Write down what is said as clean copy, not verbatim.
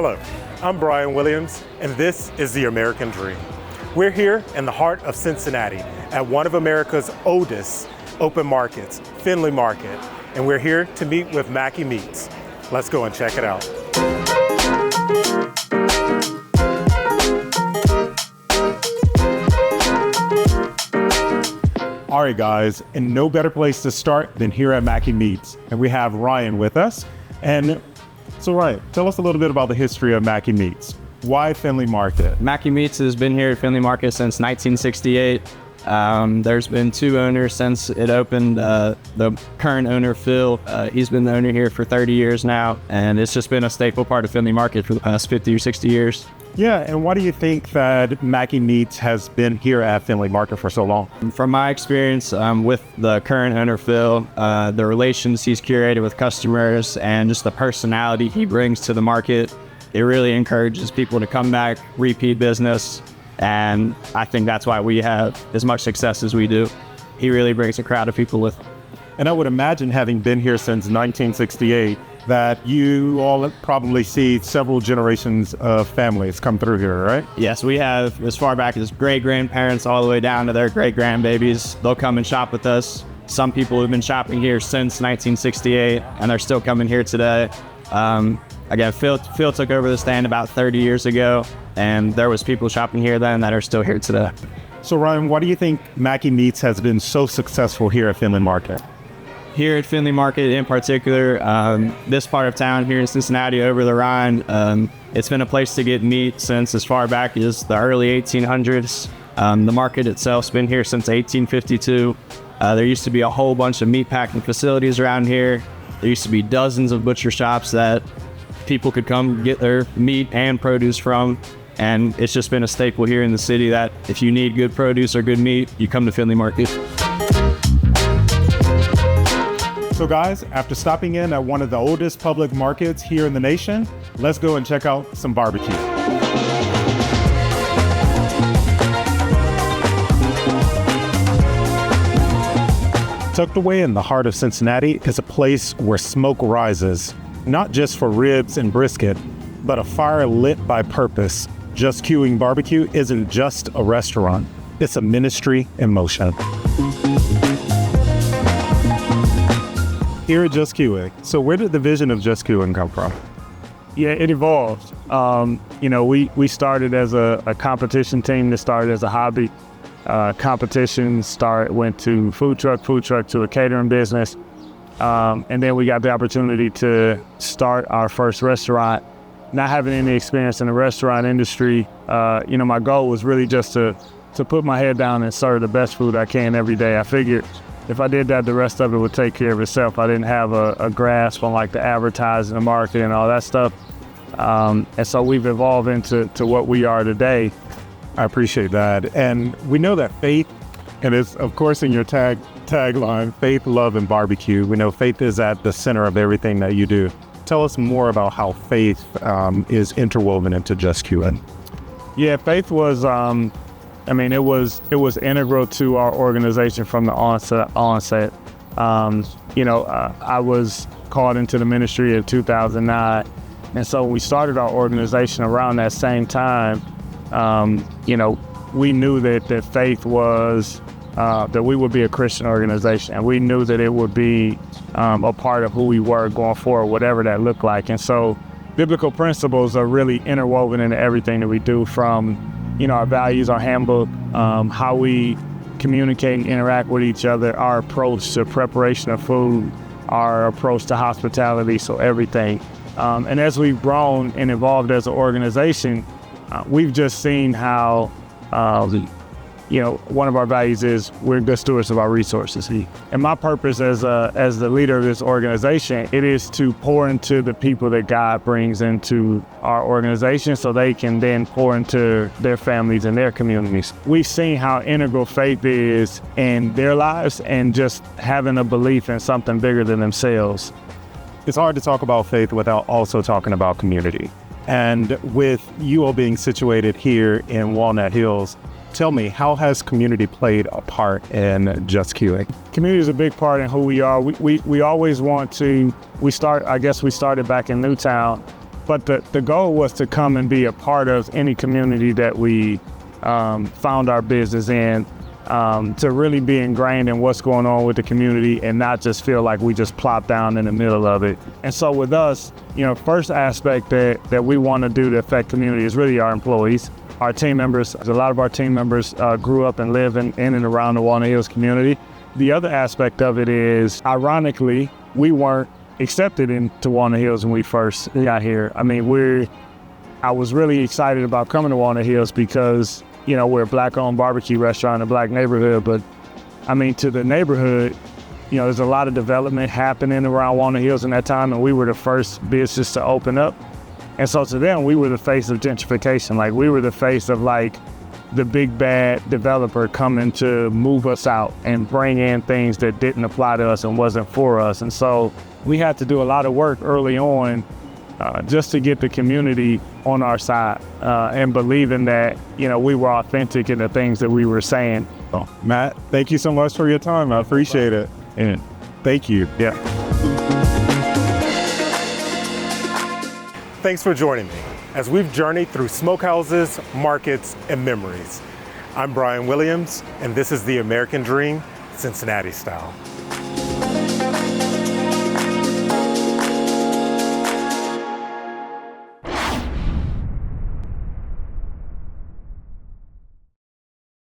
Hello, I'm Brian Williams, and this is the American Dream. We're here in the heart of Cincinnati at one of America's oldest open markets, Findlay Market, and we're here to meet with Mackey Meats. Let's go and check it out. All right, guys, and no better place to start than here at Mackey Meats. And we have Ryan with us. And so Ryan, tell us a little bit about the history of Mackey Meats. Why Findlay Market? Mackey Meats has been here at Findlay Market since 1968. There's been two owners since it opened. The current owner, Phil, he's been the owner here for 30 years now, and it's just been a staple part of Findlay Market for the past 50 or 60 years. Yeah, and why do you think that Mackey Meats has been here at Findlay Market for so long? From my experience with the current owner, Phil, the relations he's curated with customers and just the personality he brings to the market, it really encourages people to come back, repeat business, and I think that's why we have as much success as we do. He really brings a crowd of people with him. And I would imagine, having been here since 1968, that you all probably see several generations of families come through here, right? Yes, we have as far back as great-grandparents all the way down to their great-grandbabies. They'll come and shop with us. Some people have been shopping here since 1968, and they're still coming here today. Again, Phil took over the stand about 30 years ago, and there was people shopping here then that are still here today. So Ryan, why do you think Mackey Meats has been so successful here at Findlay Market? Here at Findlay Market in particular, this part of town here in Cincinnati over the Rhine, it's been a place to get meat since as far back as the early 1800s. The market itself's been here since 1852. There used to be a whole bunch of meat packing facilities around here. There used to be dozens of butcher shops that people could come get their meat and produce from. And it's just been a staple here in the city that if you need good produce or good meat, you come to Findlay Market. So guys, after stopping in at one of the oldest public markets here in the nation, let's go and check out some barbecue. Tucked away in the heart of Cincinnati is a place where smoke rises, not just for ribs and brisket, but a fire lit by purpose. Just Queuing Barbecue isn't just a restaurant, it's a ministry in motion. Here at Just Queuing. So where did the vision of Just Queuing come from? Yeah, it evolved. We started as a competition team that started as a hobby. Competition went to food truck to a catering business. And then we got the opportunity to start our first restaurant. Not having any experience in the restaurant industry, my goal was really just to put my head down and serve the best food I can every day. I figured if I did that, the rest of it would take care of itself. I didn't have a grasp on like the advertising, the marketing, and all that stuff. And so we've evolved into what we are today. I appreciate that. And we know that faith, and it's of course in your tagline, faith, love, and barbecue. We know faith is at the center of everything that you do. Tell us more about how faith is interwoven into Just Queuing. Yeah, faith was, it was integral to our organization from the onset. I was called into the ministry in 2009. And so we started our organization around that same time. We knew that faith was, that we would be a Christian organization. And we knew that it would be a part of who we were going forward, whatever that looked like. And so biblical principles are really interwoven into everything that we do, from our values, our handbook, how we communicate and interact with each other, our approach to preparation of food, our approach to hospitality, so everything. And as we've grown and evolved as an organization, we've just seen how, one of our values is we're good stewards of our resources. And my purpose as the leader of this organization, it is to pour into the people that God brings into our organization so they can then pour into their families and their communities. We've seen how integral faith is in their lives and just having a belief in something bigger than themselves. It's hard to talk about faith without also talking about community. And with you all being situated here in Walnut Hills, tell me, how has community played a part in Just Queuing? Community is a big part in who we are. We always want to, we started back in Newtown, But the goal was to come and be a part of any community that we found our business in, to really be ingrained in what's going on with the community and not just feel like we just plop down in the middle of it. And so with us, first aspect that we want to do to affect community is really our employees, our team members. A lot of our team members grew up and live in and around the Walnut Hills community. The other aspect of it is, ironically, we weren't accepted into Walnut Hills when we first got here. I mean, I was really excited about coming to Walnut Hills because, we're a black-owned barbecue restaurant in a black neighborhood, but I mean, to the neighborhood, there's a lot of development happening around Walnut Hills in that time, and we were the first business to open up. And so to them, we were the face of gentrification. Like, we were the face of the big bad developer coming to move us out and bring in things that didn't apply to us and wasn't for us. And so we had to do a lot of work early on just to get the community on our side and believing that, we were authentic in the things that we were saying. Oh, Matt, thank you so much for your time. I appreciate it. And thank you. Yeah. Thanks for joining me as we've journeyed through smokehouses, markets, and memories. I'm Brian Williams, and this is the American Dream, Cincinnati style.